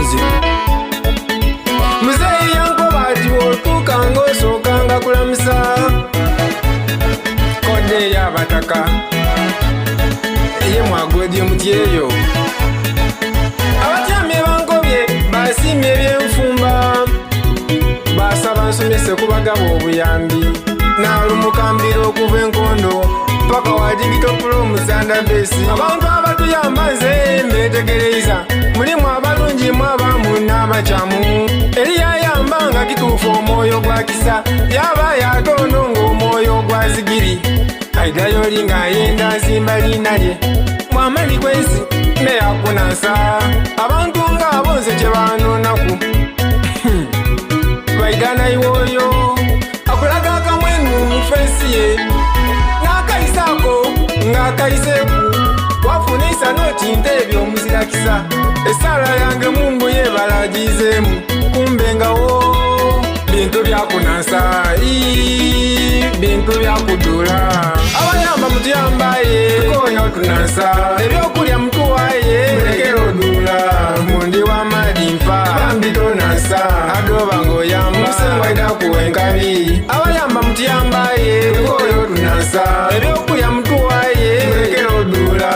bulunzi muzeeyi yankoba ati otuuka ng'osookanga kulamusa kodde ey'abataka ye mwagwedye muti eyo abatyami bankobye basiimye ebyenfumba basaba nsomese kubagaba obuyambi naalumukambira okuva enkondo paka wajigito pulomusanda besi abantu abatuyamba nze mbetegereza mulimu abalungi mu abamu n'abakyamu eri yayamba nga kituufu omwoyo gwa kisa yaba yatono ng'omwoyo gwa zigiri aidayo oli ng'ayenda nsimba liina lye mwamani kwezi neyakunansa abantu ng'abo nze kye baanonaku baidana iwoyo akulaga akamwenu mu fensi ye n'akayisaako ng'akayiseeku wafunisa noti ebyo omuzirakisa esaala yange mungu yebalagizeemu kumbe ngawo bintu byakunansa bintu byakudula abayamba mutuyambaye koyo tunansa ebyokulya mutuwaye mulekera odula mundi w'amadimpa bambi tonansa adoba ng'oyamba musengwaida kuwenkabi abayamba mutuyambaye koyo tunansa ebyokulya mutuwaye mulekera odula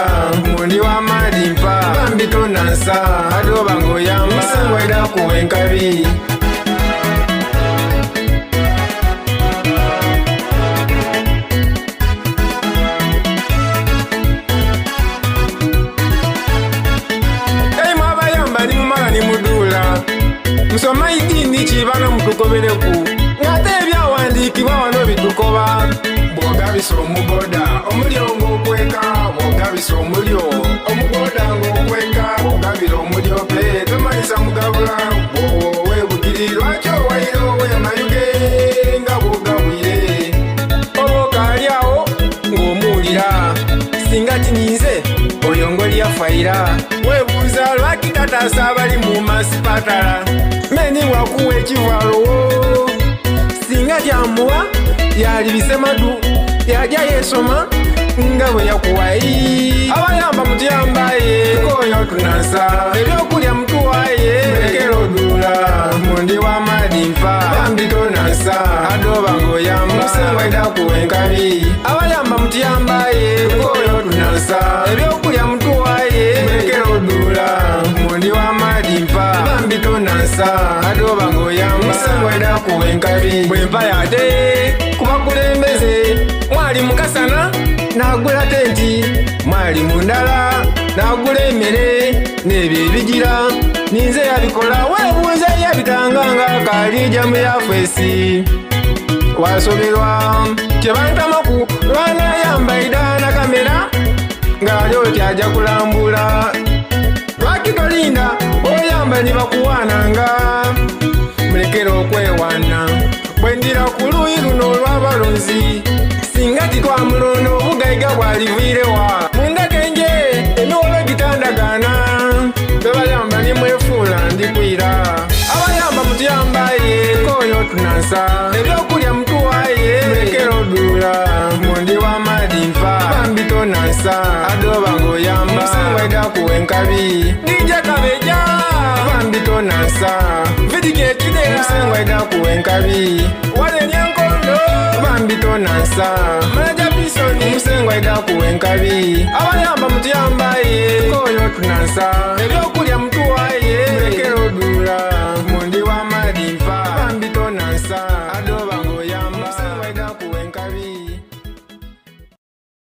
mundi w'amadimpa bambi tonansa adoba ng'oyamba musengwaida kuwenkabi musoma idini kibana mutukobereku ngate ebyawandiikibwa wano bitukoba bwogabisa omugoda omulyo ng'okweka bwogabisa omulyo omugoda ng'okweka bwogabira omulyo pe tomalisa mugabula bwowebugiri lwaki owayire owemayuge nga bwogabwire obwokalyawo ng'omuwulira singa kinyinze oyo ng'olyafayira webuuza lwaki tataasa abali mu masipatala meni wakuwa ekivalowo singa tyamuwa yalibise madu yajya yesoma nga bwe yakuwayi abayamba mutuyambaye koyo tunansa ebyokulya mutuwaye mulekera odula mundi w'amadimpa bambi tonansa adoba ng'oyamba musengwaida kuwenkabi abayamba mutuyambaye koyo tunansa ebyokulya mutuwaye mulekera odula mundi w'amadimpa bambi tonansa adoba ng'oyamba musengwaida kuwenkabi bwempa yate kubakulembeze mwali mukasana nagula tenti mwali mundala nagula emmere n'ebyo ebigira ninze yabikola webuuza yabitanganga kalija mu yafesi wasoberwa kyebantamaku lwana yambaida na kamera ng'ali oti ajja kulambula lwaki tolinda oyamba ne bakuwaananga mulekera okwewaana bwendira ku luuyi luno olw'abalonzi singa titwamulondo obugayiga bwaliviirewa mundagenje emiwolo gitandagana bebayamba nimwefuula ndikwira abayamba mutuyambaye koyo tunansa ebyokulya mutuwaye mulekera odula mundi w'amadimpa bambi tonansa adoba ng'oyamba musengwaida kuwenkabi nija kabeja bambi tonansa vidigekide musengwaida kuwenkabi walenyankondo bambi tonansa manaja pisoni musengwaida kuwenkabi abayamba mutuyambaye koyo tunansa ebyokulya